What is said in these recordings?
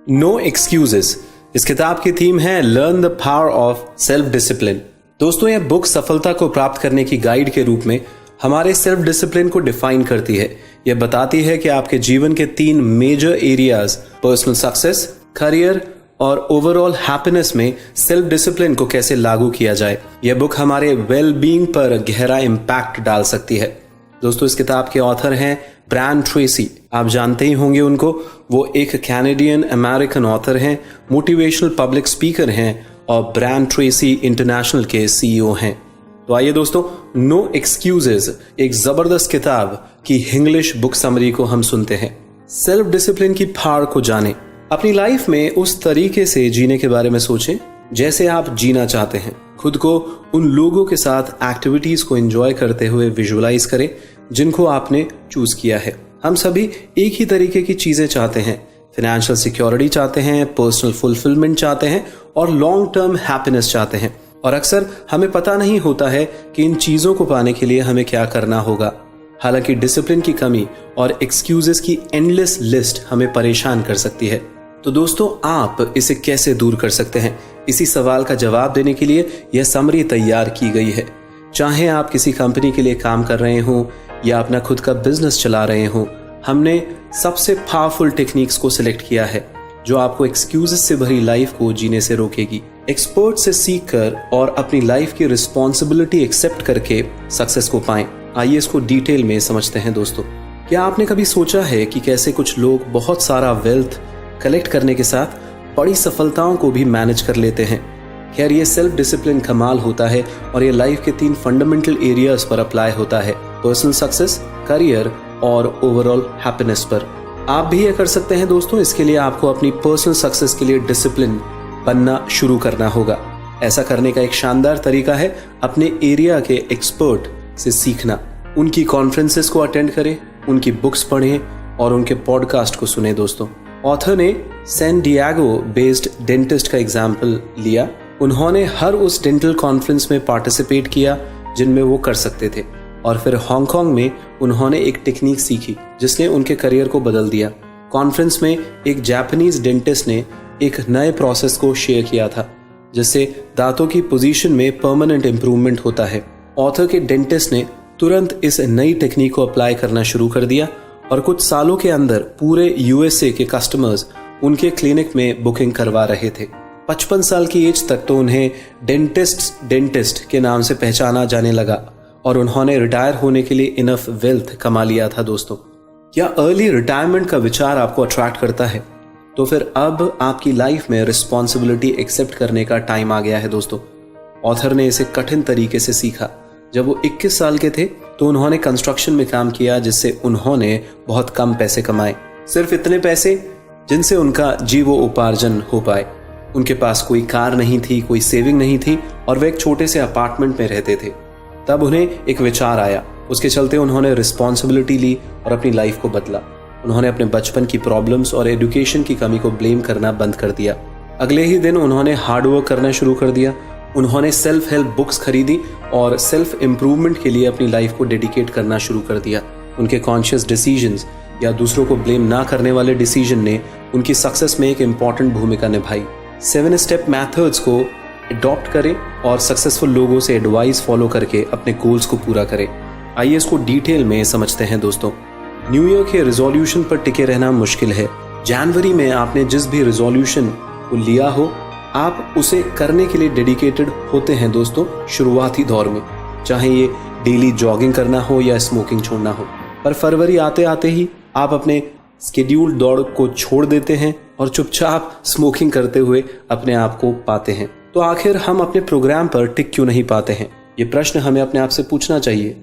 No excuses. इस किताब की थीम है learn the power of self discipline. दोस्तों, यह बुक सफलता को प्राप्त करने की गाइड के रूप में हमारे सेल्फ डिसिप्लिन को डिफाइन करती है। यह बताती है कि आपके जीवन के 3 major areas personal success, career और ओवरऑल हैप्पीनेस में सेल्फ डिसिप्लिन को कैसे लागू किया जाए। यह बुक हमारे वेल बीइंग पर गहरा इम्पैक्ट डाल सकती है। दोस्तों, इस किताब के ऑथर हैं ब्रायन ट्रेसी। आप जानते ही होंगे उनको। वो एक कैनेडियन अमेरिकन ऑथर हैं, मोटिवेशनल पब्लिक स्पीकर हैं और ब्रायन ट्रेसी इंटरनेशनल के सीईओ हैं। तो आइए दोस्तों, नो एक्सक्यूजेस, एक जबरदस्त किताब की इंग्लिश बुक समरी को हम सुनते हैं। सेल्फ डिसिप्लिन की पावर को जानें। अपनी लाइफ में उस तरीके से जीने के बारे में सोचें जैसे आप जीना चाहते हैं। खुद को उन लोगों के साथ एक्टिविटीज को एंजॉय करते हुए विजुअलाइज करें जिनको आपने चूज किया है। हम सभी एक ही तरीके की चीजें चाहते हैं। फाइनेंशियल सिक्योरिटी चाहते हैं, पर्सनल फुलफिलमेंट चाहते हैं और लॉन्ग टर्म हैप्पीनेस चाहते हैं। और अक्सर हमें पता नहीं होता है कि इन चीजों को पाने के लिए हमें क्या करना होगा। हालांकि डिसिप्लिन की कमी और एक्सक्यूजेस की एंडलेस लिस्ट हमें परेशान कर सकती है। तो दोस्तों, आप इसे कैसे दूर कर सकते हैं? इसी सवाल का जवाब देने के लिए यह समरी तैयार की गई है। चाहे आप किसी कंपनी के लिए काम कर रहे हो या अपना खुद का बिजनेस चला रहे हो, हमने सबसे पावरफुल टेक्निक्स को सिलेक्ट किया है जो आपको एक्सक्यूजेस से भरी लाइफ को जीने से रोकेगी। एक्सपर्ट से सीख कर और अपनी लाइफ की रिस्पॉन्सिबिलिटी एक्सेप्ट करके सक्सेस को पाएं। आइए इसको डिटेल में समझते हैं। दोस्तों, क्या आपने कभी सोचा है कि कैसे कुछ लोग बहुत सारा वेल्थ कलेक्ट करने के साथ बड़ी सफलताओं को भी मैनेज कर लेते हैं? खैर, ये सेल्फ डिसिप्लिन कमाल होता है और ये लाइफ के 3 फंडामेंटल एरियाज पर अप्लाई होता है, पर्सनल सक्सेस, करियर और ओवरऑल हैप्पीनेस पर। आप भी ये कर सकते हैं दोस्तों। इसके लिए आपको अपनी पर्सनल सक्सेस के लिए डिसिप्लिन बनना शुरू करना होगा। ऐसा करने का एक शानदार तरीका है अपने एरिया के एक्सपर्ट से सीखना। उनकी कॉन्फ्रेंसेस को अटेंड करें, उनकी बुक्स पढ़ें और उनके पॉडकास्ट को सुने। दोस्तों, ऑथर ने सैन डिएगो बेस्ड डेंटिस्ट का एग्जाम्पल लिया। उन्होंने हर उस डेंटल कॉन्फ्रेंस में पार्टिसिपेट किया जिनमें वो कर सकते थे और फिर हांगकांग में उन्होंने एक टेक्निक सीखी जिसने उनके करियर को बदल दिया। कॉन्फ्रेंस में एक जापानीज डेंटिस्ट ने एक नए प्रोसेस को शेयर किया था जिससे दांतों की पोजीशन में परमानेंट इंप्रूवमेंट होता है। ऑथर के डेंटिस्ट ने तुरंत इस नई टेक्निक को अप्लाई करना शुरू कर दिया और कुछ सालों के अंदर पूरे यूएसए के कस्टमर्स उनके क्लिनिक में बुकिंग करवा रहे थे। 55 साल की एज तक तो उन्हें डेंटिस्ट के नाम से पहचाना जाने लगा और उन्होंने रिटायर होने के लिए इनफ वेल्थ कमा लिया था। दोस्तों, क्या अर्ली रिटायरमेंट का विचार आपको अट्रैक्ट करता है? तो फिर अब आपकी लाइफ में रिस्पॉन्सिबिलिटी एक्सेप्ट करने का टाइम आ गया है। दोस्तों, ऑथर ने इसे कठिन तरीके से सीखा। जब वो 21 साल के थे तो उन्होंने कंस्ट्रक्शन में काम किया जिससे उन्होंने बहुत कम पैसे कमाए, सिर्फ इतने पैसे जिनसे उनका जीवोपार्जन हो पाए। उनके पास कोई कार नहीं थी, कोई सेविंग नहीं थी और वे एक छोटे से अपार्टमेंट में रहते थे। तब उन्हें एक विचार आया। उसके चलते उन्होंने रिस्पॉन्सिबिलिटी ली और अपनी लाइफ को बदला। उन्होंने अपने बचपन की प्रॉब्लम्स और एजुकेशन की कमी को ब्लेम करना बंद कर दिया। अगले ही दिन उन्होंने हार्डवर्क करना शुरू कर दिया। उन्होंने सेल्फ हेल्प बुक्स खरीदी और सेल्फ इम्प्रूवमेंट के लिए अपनी लाइफ को डेडिकेट करना शुरू कर दिया। उनके कॉन्शियस डिसीजंस या दूसरों को ब्लेम ना करने वाले डिसीजन ने उनकी सक्सेस में एक इंपॉर्टेंट भूमिका निभाई। 7 स्टेप मेथड्स को अडॉप्ट करें और सक्सेसफुल लोगों से एडवाइस फॉलो करके अपने गोल्स को पूरा करें। आइए इसको डिटेल में समझते हैं। दोस्तों, न्यू ईयर के रिजोल्यूशन पर टिके रहना मुश्किल है। जनवरी में आपने जिस भी रिजोल्यूशन को लिया हो, आप उसे करने के लिए डेडिकेटेड होते हैं। दोस्तों, शुरुआती दौर में चाहे ये डेली जॉगिंग करना हो या स्मोकिंग छोड़ना हो, पर फरवरी आते आते ही आप अपने स्केड्यूल्ड दौड़ को छोड़ देते हैं और चुपचाप स्मोकिंग करते हुए अपने आप को पाते हैं। तो आखिर हम अपने प्रोग्राम पर टिक क्यों नहीं पाते हैं? ये प्रश्न हमें अपने आप से पूछना चाहिए।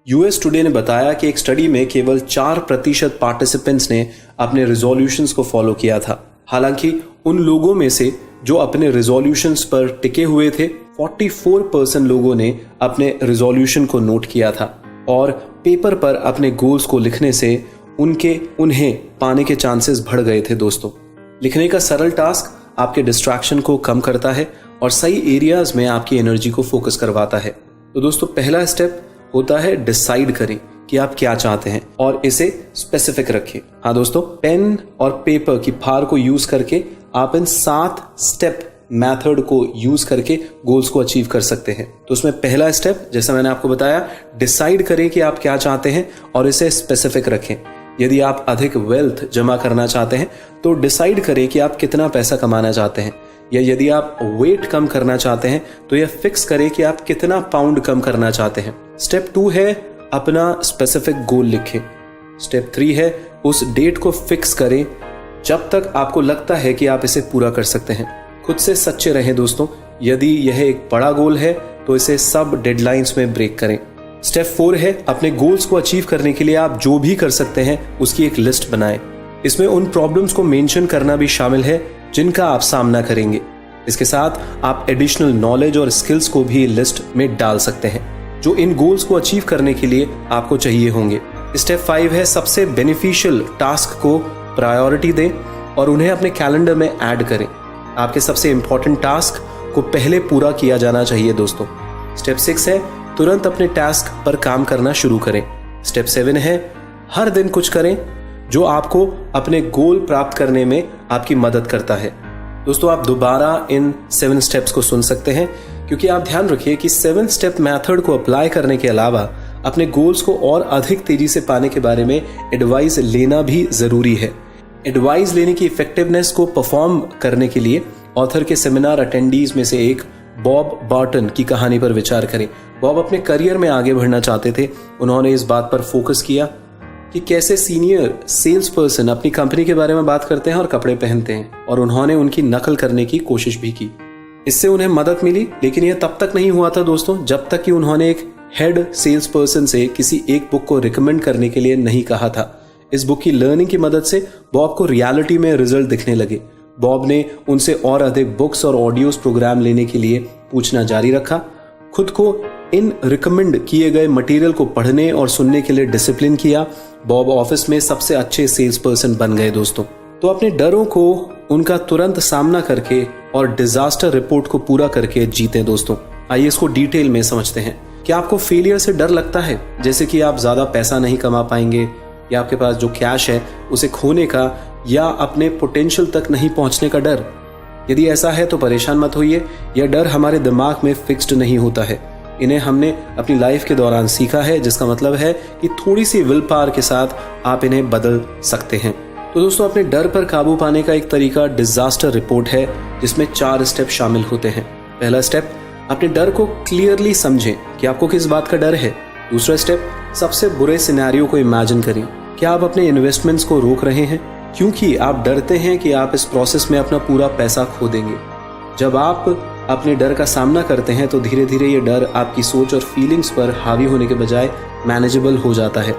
यूएस टुडे ने बताया कि एक स्टडी में केवल 4% पार्टिसिपेंट्स ने अपने रिजोल्यूशंस को फॉलो किया था। हालांकि उन लोगों में से जो अपने रिजोल्यूशंस पर टिके हुए थे, 44% लोगों ने अपने रिजोल्यूशन को नोट किया था और पेपर पर अपने गोल्स को लिखने से उन्हें पाने के चांसेस बढ़ गए थे। दोस्तों, लिखने का सरल टास्क आपके डिस्ट्रैक्शन को कम करता है और सही एरियाज में आपकी एनर्जी को फोकस करवाता है। तो दोस्तों, पहला स्टेप होता है डिसाइड करें कि आप क्या चाहते हैं और इसे स्पेसिफिक रखें। हाँ दोस्तों, पेन और पेपर की फार को यूज करके आप इन 7 स्टेप मेथड को यूज करके गोल्स को अचीव कर सकते हैं। तो उसमें पहला स्टेप, जैसा मैंने आपको बताया, डिसाइड करें कि आप क्या चाहते हैं और इसे स्पेसिफिक रखें। यदि आप अधिक वेल्थ जमा करना चाहते हैं तो डिसाइड करें कि आप कितना पैसा कमाना चाहते हैं, या यदि आप वेट कम करना चाहते हैं तो यह फिक्स करें कि आप कितना पाउंड कम करना चाहते हैं। स्टेप 2 है अपना स्पेसिफिक गोल लिखें। स्टेप 3 है उस डेट को फिक्स करें जब तक आपको लगता है कि आप इसे पूरा कर सकते हैं। खुद से सच्चे रहें दोस्तों, यदि यह एक बड़ा गोल है तो इसे सब डेडलाइंस में ब्रेक करें। स्टेप 4 है अपने गोल्स को अचीव करने के लिए आप जो भी कर सकते हैं उसकी एक लिस्ट बनाएं। इसमें उन प्रॉब्लम्स को मेंशन करना भी शामिल है जिनका आप सामना करेंगे। इसके साथ आप एडिशनल नॉलेज और स्किल्स को भी लिस्ट में डाल सकते हैं जो इन गोल्स को अचीव करने के लिए आपको चाहिए होंगे। स्टेप 5 है सबसे बेनिफिशियल टास्क को प्रायोरिटी दें और उन्हें अपने कैलेंडर में ऐड करें। आपके सबसे इंपॉर्टेंट टास्क को पहले पूरा किया जाना चाहिए दोस्तों। स्टेप 6 है तुरंत अपने टास्क पर काम करना शुरू करें। स्टेप 7 है हर दिन कुछ करें जो आपको अपने गोल प्राप्त करने में आपकी मदद करता है। दोस्तों, आप दोबारा इन 7 स्टेप्स को सुन सकते हैं, क्योंकि आप ध्यान रखिए कि 7 स्टेप मेथड को अप्लाई करने के अलावा अपने गोल्स को और अधिक तेजी से पाने के बारे में एडवाइस लेना भी जरूरी है। एडवाइस लेने की इफेक्टिवनेस को परफॉर्म करने के लिए ऑथर के सेमिनार अटेंडीज में से एक बॉब बार्टन की कहानी पर विचार करें। बॉब अपने करियर में आगे बढ़ना चाहते थे। उन्होंने इस बात पर फोकस किया कि कैसे सीनियर सेल्स पर्सन अपनी कंपनी के बारे में बात करते हैं और कपड़े पहनते हैं, और उन्होंने उनकी नकल करने की कोशिश भी की। इससे उन्हें मदद मिली, लेकिन यह तब तक नहीं हुआ था दोस्तों जब तक कि उन्होंने एक हेड सेल्स पर्सन से किसी एक बुक को रिकमेंड करने के लिए नहीं कहा था। इस बुक की लर्निंग की मदद से बॉब को रियलिटी में रिजल्ट दिखने लगे। बॉब ने उनसे और अधिक बुक्स और ऑडियोज प्रोग्राम लेने के लिए पूछना जारी रखा। खुद को इन रिकमेंड किए गए मटेरियल को पढ़ने और सुनने के लिए डिसिप्लिन किया। बॉब ऑफिस में सबसे अच्छे सेल्स पर्सन बन गए दोस्तों। तो अपने डरों को उनका तुरंत सामना करके और डिजास्टर रिपोर्ट को पूरा करके जीते दोस्तों। आइए इसको डिटेल में समझते हैं। क्या आपको फेलियर से डर लगता है, जैसे कि आप ज्यादा पैसा नहीं कमा पाएंगे, या आपके पास जो कैश है उसे खोने का, या अपने पोटेंशियल तक नहीं पहुंचने का डर? यदि ऐसा है तो परेशान मत होइए, यह डर हमारे दिमाग में फिक्स्ड नहीं होता है। इन्हें हमने अपनी लाइफ के दौरान सीखा है, जिसका मतलब है कि थोड़ी सी विल पावर के साथ आप इन्हें बदल सकते हैं। तो दोस्तों, अपने डर पर काबू पाने का एक तरीका डिजास्टर रिपोर्ट है, जिसमें 4 स्टेप शामिल होते हैं। पहला स्टेप, अपने डर को क्लियरली समझें कि आपको किस बात का डर है। दूसरा स्टेप, सबसे बुरे सिनेरियो को इमेजिन करें। क्या आप अपने इन्वेस्टमेंट्स को रोक रहे हैं क्योंकि आप डरते हैं कि आप इस प्रोसेस में अपना पूरा पैसा खो देंगे? जब आप अपने डर का सामना करते हैं तो धीरे धीरे ये डर आपकी सोच और फीलिंग्स पर हावी होने के बजाय मैनेजेबल हो जाता है।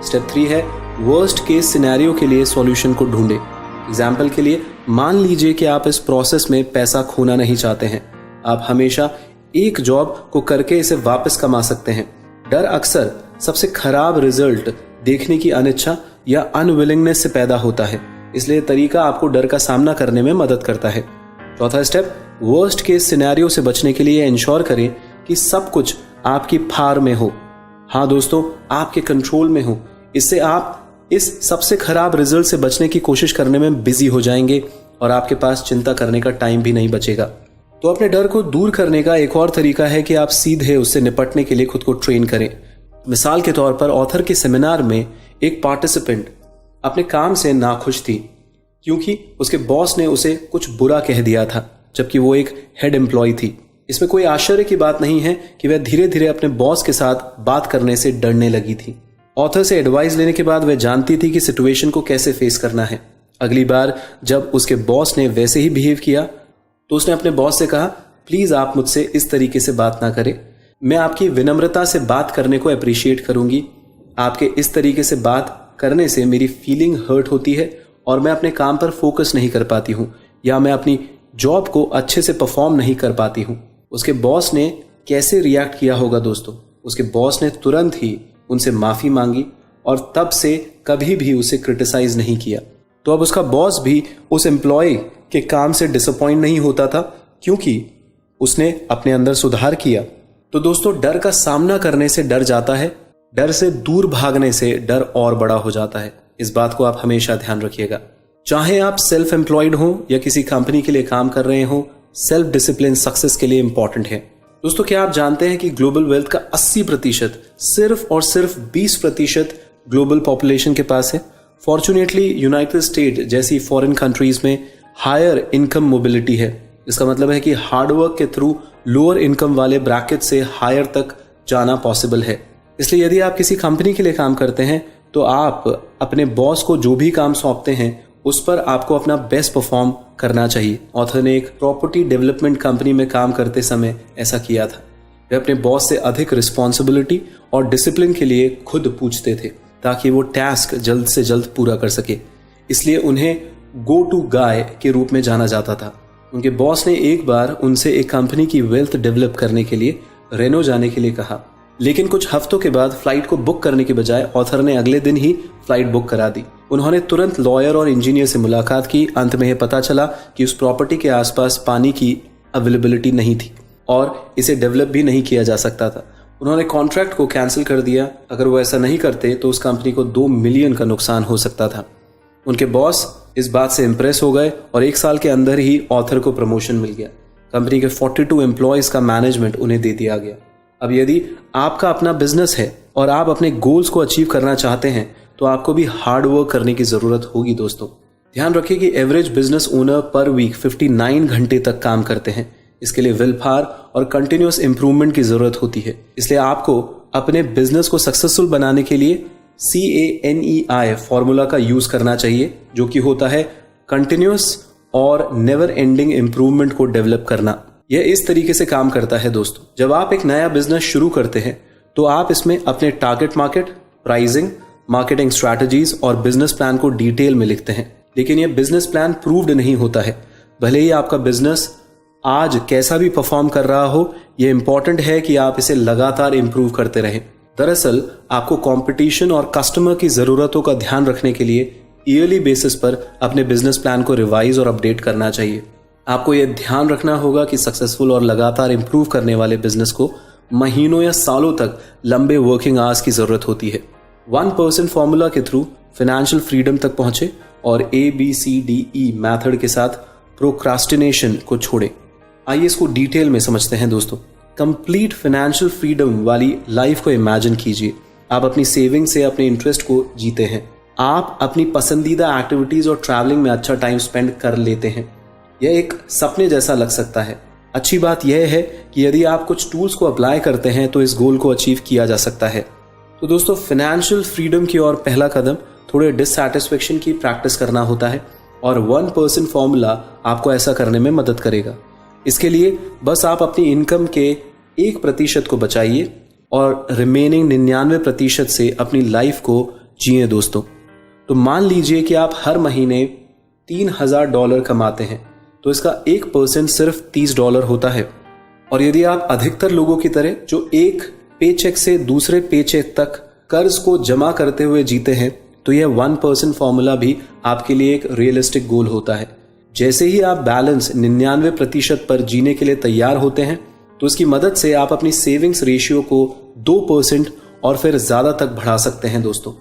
स्टेप 3 है वर्स्ट केस सिनेरियो के लिए सॉल्यूशन को ढूंढें। एग्जाम्पल के लिए, मान लीजिए कि आप इस प्रोसेस में पैसा खोना नहीं चाहते हैं। आप हमेशा एक जॉब को करके इसे वापस कमा सकते हैं। डर अक्सर सबसे खराब रिजल्ट देखने की अनिच्छा या अनविलिंगनेस से पैदा होता है, इसलिए तरीका आपको डर का सामना करने में मदद करता है। चौथा स्टेप, वर्स्ट केस सिनेरियो से बचने के लिए इंश्योर करें कि सब कुछ आपकी फार में हो। हाँ दोस्तों, आपके कंट्रोल में हो। इससे आप इस सबसे खराब रिजल्ट से बचने की कोशिश करने में बिजी हो जाएंगे और आपके पास चिंता करने का टाइम भी नहीं बचेगा। तो अपने डर को दूर करने का एक और तरीका है कि आप सीधे उससे निपटने के लिए खुद को ट्रेन करें। मिसाल के तौर पर, ऑथर के सेमिनार में एक पार्टिसिपेंट अपने काम से नाखुश थी क्योंकि उसके बॉस ने उसे कुछ बुरा कह दिया था, जबकि वो एक हेड एम्प्लॉय थी। इसमें कोई आश्चर्य की बात नहीं है कि वह धीरे धीरे अपने बॉस के साथ बात करने से डरने लगी थी। ऑथर से एडवाइस लेने के बाद वह जानती थी कि सिचुएशन को कैसे फेस करना है। अगली बार जब उसके बॉस ने वैसे ही बिहेव किया तो उसने अपने बॉस से कहा, प्लीज आप मुझसे इस तरीके से बात ना करें। मैं आपकी विनम्रता से बात करने को अप्रिशिएट करूंगी। आपके इस तरीके से बात करने से मेरी फीलिंग हर्ट होती है और मैं अपने काम पर फोकस नहीं कर पाती हूँ, या मैं अपनी जॉब को अच्छे से परफॉर्म नहीं कर पाती हूँ। उसके बॉस ने कैसे रिएक्ट किया होगा दोस्तों? उसके बॉस ने तुरंत ही उनसे माफी मांगी और तब से कभी भी उसे क्रिटिसाइज नहीं किया। तो अब उसका बॉस भी उस एम्प्लॉय के काम से डिसअपॉइंट नहीं होता था क्योंकि उसने अपने अंदर सुधार किया। तो दोस्तों, डर का सामना करने से डर जाता है, डर से दूर भागने से डर और बड़ा हो जाता है। इस बात को आप हमेशा ध्यान रखिएगा। चाहे आप सेल्फ एम्प्लॉयड हो या किसी कंपनी के लिए काम कर रहे हो, सेल्फ डिसिप्लिन सक्सेस के लिए इंपॉर्टेंट है। दोस्तों, क्या आप जानते हैं कि ग्लोबल वेल्थ का 80% सिर्फ और सिर्फ 20% ग्लोबल पॉपुलेशन के पास है। फॉर्चुनेटली यूनाइटेड स्टेट जैसी फॉरेन कंट्रीज में हायर इनकम मोबिलिटी है। इसका मतलब है कि हार्डवर्क के थ्रू लोअर इनकम वाले ब्रैकेट से हायर तक जाना पॉसिबल है। इसलिए यदि आप किसी कंपनी के लिए काम करते हैं तो आप अपने बॉस को जो भी काम सौंपते हैं उस पर आपको अपना बेस्ट परफॉर्म करना चाहिए। ऑथर ने एक प्रॉपर्टी डेवलपमेंट कंपनी में काम करते समय ऐसा किया था। वे अपने बॉस से अधिक रिस्पॉन्सिबिलिटी और डिसिप्लिन के लिए खुद पूछते थे ताकि वो टास्क जल्द से जल्द पूरा कर सके। इसलिए उन्हें गो टू गाय के रूप में जाना जाता था। उनके बॉस ने एक बार उनसे एक कंपनी की वेल्थ डेवलप करने के लिए रेनो जाने के लिए कहा, लेकिन कुछ हफ्तों के बाद फ्लाइट को बुक करने के बजाय ऑथर ने अगले दिन ही फ्लाइट बुक करा दी। उन्होंने तुरंत लॉयर और इंजीनियर से मुलाकात की। अंत में यह पता चला कि उस प्रॉपर्टी के आसपास पानी की अवेलेबिलिटी नहीं थी और इसे डेवलप भी नहीं किया जा सकता था। उन्होंने कॉन्ट्रैक्ट को कैंसिल कर दिया। अगर वो ऐसा नहीं करते तो उस कंपनी को 2 मिलियन का नुकसान हो सकता था। उनके बॉस इस बात से इंप्रेस हो गए और 1 साल के अंदर ही ऑथर को प्रमोशन मिल गया। कंपनी के 42 एम्प्लॉयज का मैनेजमेंट उन्हें दे दिया गया। अब यदि आपका अपना बिजनेस है और आप अपने गोल्स को अचीव करना चाहते हैं तो आपको भी हार्ड वर्क करने की जरूरत होगी। दोस्तों, ध्यान रखिए कि average business owner per week 59 घंटे तक काम करते हैं। इसके लिए विल पावर और कंटिन्यूअस इंप्रूवमेंट की जरूरत होती है। इसलिए आपको अपने बिजनेस को सक्सेसफुल बनाने के लिए CANEI फॉर्मूला का यूज करना चाहिए, जो कि होता है कंटिन्यूअस और नेवर एंडिंग इंप्रूवमेंट को डेवलप करना। यह इस तरीके से काम करता है दोस्तों, जब आप एक नया बिजनेस शुरू करते हैं तो आप इसमें अपने target market, pricing, marketing strategies और बिजनेस प्लान को डिटेल में लिखते हैं। लेकिन यह बिजनेस प्लान प्रूव्ड नहीं होता है। भले ही आपका बिजनेस आज कैसा भी परफॉर्म कर रहा हो, यह इंपॉर्टेंट है कि आप इसे लगातार इंप्रूव करते रहें। दरअसल आपको कंपटीशन और कस्टमर की जरूरतों का ध्यान रखने के लिए ईयरली बेसिस पर अपने बिजनेस प्लान को रिवाइज और अपडेट करना चाहिए। आपको यह ध्यान रखना होगा कि सक्सेसफुल और लगातार इंप्रूव करने वाले बिजनेस को महीनों या सालों तक लंबे वर्किंग आवर्स की जरूरत होती है। 1% फॉर्मूला के थ्रू फाइनेंशियल फ्रीडम तक पहुंचे और ABCDE मेथड के साथ प्रोक्रास्टिनेशन को छोड़े। आइए इसको डिटेल में समझते हैं दोस्तों। कंप्लीट फाइनेंशियल फ्रीडम वाली लाइफ को इमेजिन कीजिए। आप अपनी सेविंग से अपने इंटरेस्ट को जीते हैं। आप अपनी पसंदीदा एक्टिविटीज और ट्रैवलिंग में अच्छा टाइम स्पेंड कर लेते हैं। यह एक सपने जैसा लग सकता है। अच्छी बात यह है कि यदि आप कुछ टूल्स को अप्लाई करते हैं तो इस गोल को अचीव किया जा सकता है। तो दोस्तों, फाइनेंशियल फ्रीडम की ओर पहला कदम थोड़े डिससैटिस्फैक्शन की प्रैक्टिस करना होता है और 1% फॉर्मूला आपको ऐसा करने में मदद करेगा। इसके लिए बस आप अपनी इनकम के 1% को बचाइए और रिमेनिंग 99% से अपनी लाइफ को जिए दोस्तों। तो मान लीजिए कि आप हर महीने $3000 कमाते हैं तो इसका 1% सिर्फ $30 होता है। और यदि आप अधिकतर लोगों की तरह जो एक पेचेक से दूसरे पेचेक तक कर्ज को जमा करते हुए जीते हैं तो यह 1% फॉर्मूला भी आपके लिए एक रियलिस्टिक गोल होता है। जैसे ही आप बैलेंस 99% पर जीने के लिए तैयार होते हैं तो इसकी मदद से आप अपनी सेविंग्स रेशियो को 2% और फिर ज्यादा तक बढ़ा सकते हैं दोस्तों।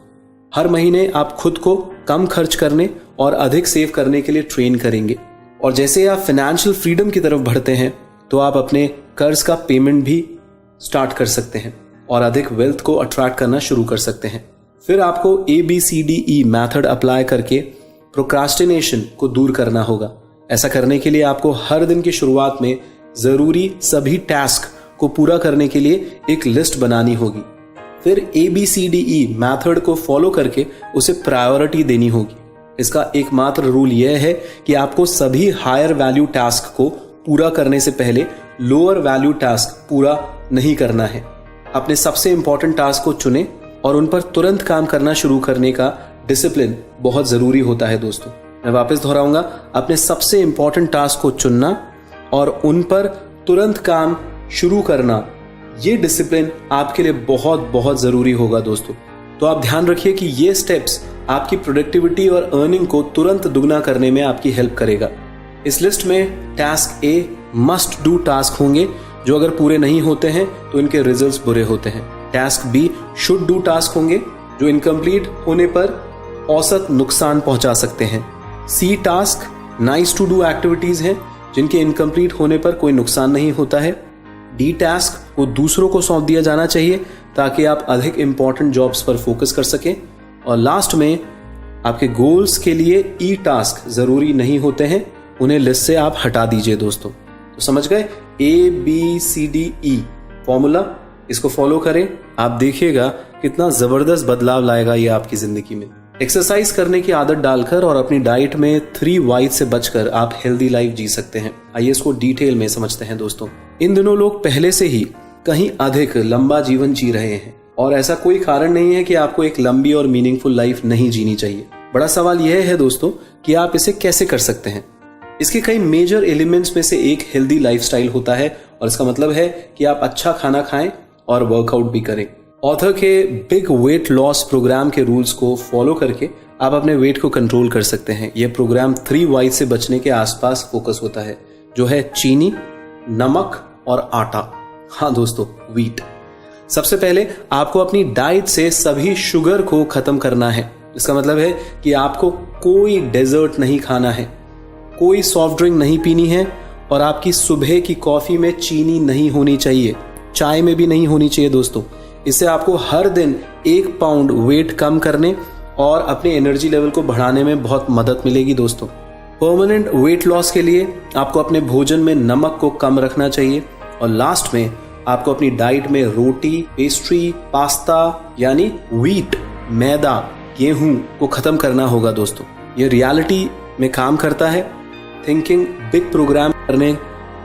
हर महीने आप खुद को कम खर्च करने और अधिक सेव करने के लिए ट्रेन करेंगे और जैसे आप फाइनेंशियल फ्रीडम की तरफ बढ़ते हैं तो आप अपने कर्ज का पेमेंट भी स्टार्ट कर सकते हैं और अधिक वेल्थ को अट्रैक्ट करना शुरू कर सकते हैं। फिर आपको ABCDE मेथड अप्लाई करके प्रोक्रास्टिनेशन को दूर करना होगा। ऐसा करने के लिए आपको हर दिन की शुरुआत में जरूरी सभी टास्क को पूरा करने के लिए एक लिस्ट बनानी होगी। फिर ABCDE मेथड को फॉलो करके उसे प्रायोरिटी देनी होगी। इसका एकमात्र रूल यह है कि आपको सभी हायर वैल्यू टास्क को पूरा करने से पहले लोअर वैल्यू टास्क पूरा नहीं करना है। अपने सबसे इंपॉर्टेंट टास्क को चुनें और उन पर तुरंत काम करना शुरू करने का डिसिप्लिन बहुत जरूरी होता है दोस्तों। मैं वापस दोहराऊंगा, अपने सबसे इंपॉर्टेंट टास्क को चुनना और उन पर तुरंत काम शुरू करना, ये डिसिप्लिन आपके लिए बहुत बहुत जरूरी होगा दोस्तों। तो आप ध्यान रखिए कि ये स्टेप्स आपकी प्रोडक्टिविटी और अर्निंग को तुरंत दुगना करने में आपकी हेल्प करेगा। इस लिस्ट में task A must do task होंगे जो अगर पूरे नहीं होते हैं तो इनके रिजल्ट्स बुरे होते हैं। Task B should do task होंगे जो इनकम्प्लीट होने पर औसत नुकसान पहुंचा सकते हैं। सी task nice to do activities हैं जिनके इनकम्प्लीट होने पर कोई नुकसान नहीं होता है। डी टास्क को दूसरों को सौंप दिया जाना चाहिए ताकि आप अधिक इंपॉर्टेंट जॉब्स पर फोकस कर सकें। और लास्ट में आपके गोल्स के लिए ई टास्क जरूरी नहीं होते हैं, उन्हें लिस्ट से आप हटा दीजिए दोस्तों। तो समझ गए ABCDE फॉर्मूला, इसको फॉलो करें, आप देखिएगा कितना जबरदस्त बदलाव लाएगा ये आपकी जिंदगी में। एक्सरसाइज करने की आदत डालकर और अपनी डाइट में 3 वाइट से बचकर आप हेल्दी लाइफ जी सकते हैं। आइए इसको डिटेल में समझते हैं दोस्तों। इन दिनों लोग पहले से ही कहीं अधिक लंबा जीवन जी रहे हैं और ऐसा कोई कारण नहीं है कि आपको एक लंबी और मीनिंगफुल लाइफ नहीं जीनी चाहिए। बड़ा सवाल यह है दोस्तों कि आप इसे कैसे कर सकते हैं। इसके कई मेजर एलिमेंट्स में से एक हेल्दी लाइफस्टाइल होता है और इसका मतलब है कि आप अच्छा खाना खाएं और वर्कआउट भी करें। ऑथर के बिग वेट लॉस प्रोग्राम के रूल्स को फॉलो करके आप अपने वेट को कंट्रोल कर सकते हैं। यह प्रोग्राम 3 वाई से बचने के आसपास फोकस होता है, जो है चीनी, नमक और आटा। हाँ दोस्तों, व्हीट। सबसे पहले आपको अपनी डाइट से सभी शुगर को खत्म करना है। इसका मतलब है कि आपको कोई डेजर्ट नहीं खाना है, कोई सॉफ्ट ड्रिंक नहीं पीनी है और आपकी सुबह की कॉफी में चीनी नहीं होनी चाहिए, चाय में भी नहीं होनी चाहिए दोस्तों। इससे आपको हर दिन 1 पाउंड वेट कम करने और अपने एनर्जी लेवल को बढ़ाने में बहुत मदद मिलेगी दोस्तों। परमानेंट वेट लॉस के लिए आपको अपने भोजन में नमक को कम रखना चाहिए और लास्ट में आपको अपनी डाइट में रोटी, पेस्ट्री, पास्ता यानी व्हीट, मैदा, गेहूं को खत्म करना होगा दोस्तों। ये रियलिटी में काम करता है। थिंकिंग बिग प्रोग्राम करने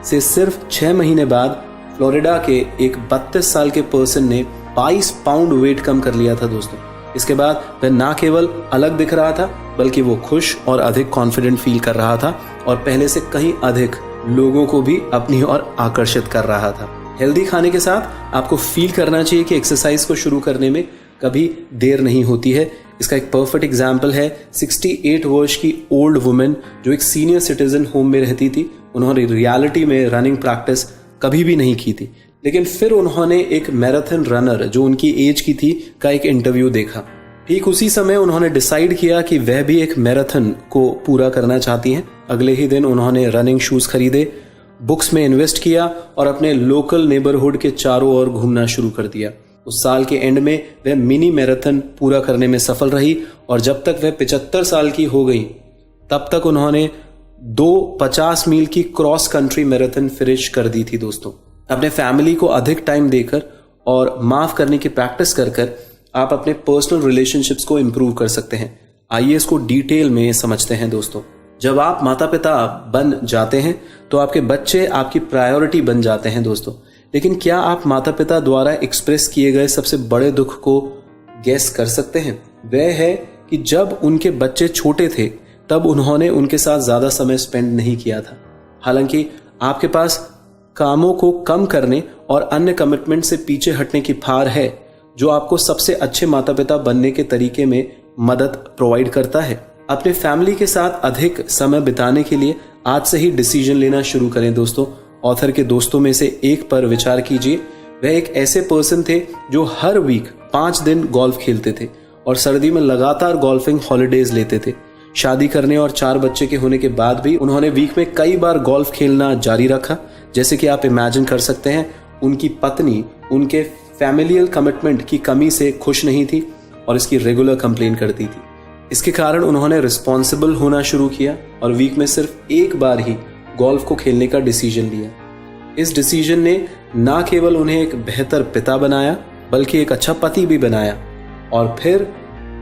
से सिर्फ 6 महीने बाद फ्लोरिडा के एक 32 साल के पर्सन ने 22 पाउंड वेट कम कर लिया था दोस्तों। इसके बाद वह ना केवल अलग दिख रहा था बल्कि वो खुश और अधिक कॉन्फिडेंट फील कर रहा था और पहले से कहीं अधिक लोगों को भी अपनी ओर आकर्षित कर रहा था। हेल्दी खाने के साथ आपको फील करना चाहिए कि एक्सरसाइज को शुरू करने में कभी देर नहीं होती है। इसका एक परफेक्ट एग्जाम्पल है 68 वर्ष की ओल्ड वुमेन जो एक सीनियर सिटीजन होम में रहती थी। उन्होंने रियलिटी में रनिंग प्रैक्टिस कभी भी नहीं की थी, लेकिन फिर उन्होंने एक मैराथन रनर जो उनकी एज की थी का एक इंटरव्यू देखा। ठीक उसी समय उन्होंने डिसाइड किया कि वह भी एक मैराथन को पूरा करना चाहती हैं। अगले ही दिन उन्होंने रनिंग शूज खरीदे, बुक्स में इन्वेस्ट किया और अपने लोकल नेबरहुड के चारों ओर घूमना शुरू कर दिया। उस साल के एंड में वह मिनी मैराथन पूरा करने में सफल रही और जब तक वह 75 साल की हो गई तब तक उन्होंने 2 50 मील की क्रॉस कंट्री मैराथन फिनिश कर दी थी दोस्तों। अपने फैमिली को अधिक टाइम देकर और माफ करने की प्रैक्टिस कर कर आप अपने पर्सनल रिलेशनशिप्स को इंप्रूव कर सकते हैं। आइए इसको डिटेल में समझते हैं दोस्तों। जब आप माता पिता बन जाते हैं तो आपके बच्चे आपकी प्रायोरिटी बन जाते हैं दोस्तों। लेकिन क्या आप माता पिता द्वारा एक्सप्रेस किए गए सबसे बड़े दुख को गैस कर सकते हैं? वह है कि जब उनके बच्चे छोटे थे तब उन्होंने उनके साथ ज्यादा समय स्पेंड नहीं किया था। हालांकि आपके पास कामों को कम करने और अन्य कमिटमेंट से पीछे हटने की फार है जो आपको सबसे अच्छे माता पिता बनने के तरीके में मदद प्रोवाइड करता है। अपने फैमिली के साथ अधिक समय बिताने के लिए आज से ही डिसीजन लेना शुरू करें दोस्तों। ऑथर के दोस्तों में से एक पर विचार कीजिए। वह एक ऐसे पर्सन थे जो हर वीक 5 दिन गोल्फ खेलते थे और सर्दी में लगातार गोल्फिंग हॉलिडेज लेते थे। शादी करने और 4 बच्चे के होने के बाद भी उन्होंने वीक में कई बार गोल्फ खेलना जारी रखा। जैसे कि आप इमेजिन कर सकते हैं, उनकी पत्नी उनके फैमिलियल कमिटमेंट की कमी से खुश नहीं थी और इसकी रेगुलर कंप्लेन करती थी। इसके कारण उन्होंने रिस्पॉन्सिबल होना शुरू किया और वीक में सिर्फ एक बार ही गोल्फ को खेलने का डिसीजन लिया। इस डिसीजन ने न केवल उन्हें एक बेहतर पिता बनाया बल्कि एक अच्छा पति भी बनाया और फिर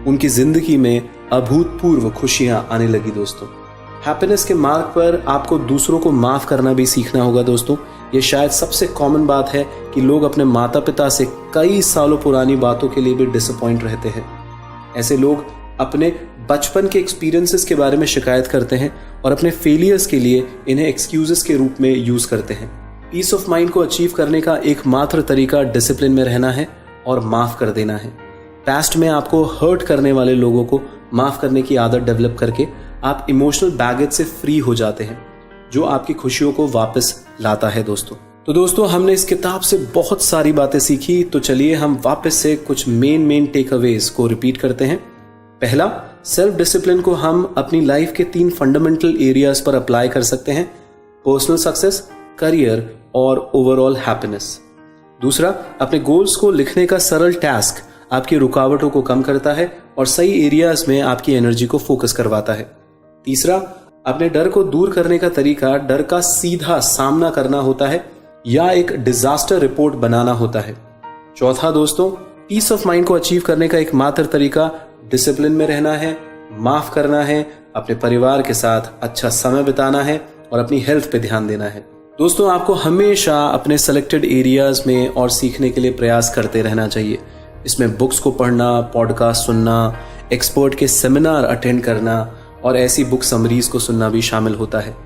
उनकी जिंदगी में अभूतपूर्व खुशियां आने लगी दोस्तों। हैप्पीनेस के मार्ग पर आपको दूसरों को माफ करना भी सीखना होगा दोस्तों। ये शायद सबसे कॉमन बात है कि लोग अपने माता पिता से कई सालों पुरानी बातों के लिए भी डिसअपॉइंट रहते हैं। ऐसे लोग अपने बचपन के एक्सपीरियंसेस के बारे में शिकायत करते हैं और अपने फेलियर्स के लिए इन्हें एक्सक्यूजेस के रूप में यूज करते हैं। पीस ऑफ माइंड को अचीव करने का एकमात्र तरीका डिसिप्लिन में रहना है और माफ कर देना है। पास्ट में आपको हर्ट करने वाले लोगों को माफ करने की आदत डेवलप करके आप इमोशनल बैगेज से फ्री हो जाते हैं जो आपकी खुशियों को वापस लाता है दोस्तों। तो दोस्तों हमने इस किताब से बहुत सारी बातें सीखी, तो चलिए हम वापस से कुछ मेन टेक अवेज को रिपीट करते हैं। पहला, सेल्फ डिसिप्लिन को हम अपनी लाइफ के 3 फंडामेंटल एरियाज पर अप्लाई कर सकते हैं, पर्सनल सक्सेस, करियर और ओवरऑल हैप्पीनेस। दूसरा, अपने गोल्स को लिखने का सरल टास्क आपकी रुकावटों को कम करता है और सही एरियाज में आपकी एनर्जी को फोकस करवाता है। तीसरा, अपने डर को दूर करने का तरीका डर का सीधा सामना करना होता है या एक डिजास्टर रिपोर्ट बनाना होता है। चौथा दोस्तों, पीस ऑफ माइंड को अचीव करने का एकमात्र तरीका डिसिप्लिन में रहना है, माफ करना है, अपने परिवार के साथ अच्छा समय बिताना है और अपनी हेल्थ पे ध्यान देना है। दोस्तों आपको हमेशा अपने सेलेक्टेड एरियाज में और सीखने के लिए प्रयास करते रहना चाहिए। इसमें बुक्स को पढ़ना, पॉडकास्ट सुनना, एक्सपर्ट के सेमिनार अटेंड करना और ऐसी बुक समरीज को सुनना भी शामिल होता है।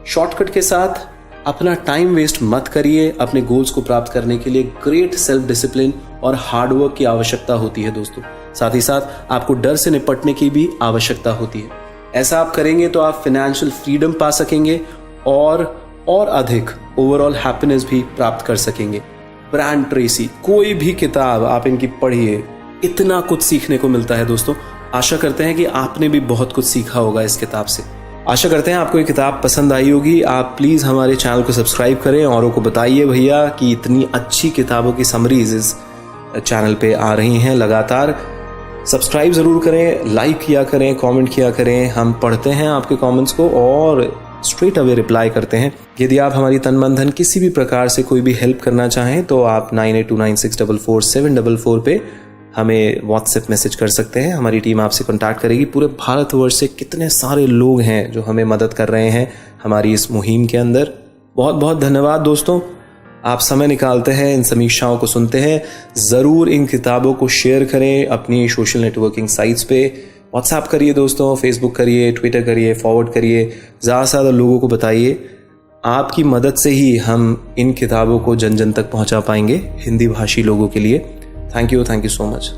शॉर्टकट के साथ अपना टाइम वेस्ट मत करिए। अपने गोल्स को प्राप्त करने के लिए ग्रेट सेल्फ डिसिप्लिन और हार्डवर्क की आवश्यकता होती है दोस्तों। साथ ही साथ आपको डर से निपटने की भी आवश्यकता होती है। ऐसा आप करेंगे तो आप फाइनेंशियल फ्रीडम पा सकेंगे और अधिक ओवरऑल हैप्पीनेस भी प्राप्त कर सकेंगे। ब्रायन ट्रेसी, कोई भी किताब आप इनकी पढ़िए, इतना कुछ सीखने को मिलता है दोस्तों। आशा करते हैं कि आपने भी बहुत कुछ सीखा होगा इस किताब से। आशा करते हैं आपको ये किताब पसंद आई होगी। आप प्लीज हमारे चैनल को सब्सक्राइब करें, औरों को बताइए भैया कि इतनी अच्छी किताबों की समरीज इस चैनल पे आ रही हैं लगातार। सब्सक्राइब जरूर करें, लाइक किया करें, कमेंट किया करें। हम पढ़ते हैं आपके कमेंट्स को और स्ट्रेट अवे रिप्लाई करते हैं। यदि आप हमारी तन मन धन किसी भी प्रकार से कोई भी हेल्प करना चाहें तो आप 9829644744 पे हमें व्हाट्सएप मैसेज कर सकते हैं। हमारी टीम आपसे कांटेक्ट करेगी। पूरे भारतवर्ष से कितने सारे लोग हैं जो हमें मदद कर रहे हैं हमारी इस मुहिम के अंदर। बहुत बहुत धन्यवाद दोस्तों, आप समय निकालते हैं, इन समीक्षाओं को सुनते हैं। ज़रूर इन किताबों को शेयर करें अपनी सोशल नेटवर्किंग साइट्स पे। व्हाट्सएप करिए दोस्तों, फेसबुक करिए, ट्विटर करिए, फॉरवर्ड करिए, ज़्यादा से ज़्यादा लोगों को बताइए। आपकी मदद से ही हम इन किताबों को जन जन तक पहुंचा पाएंगे हिंदी भाषी लोगों के लिए। Thank you so much.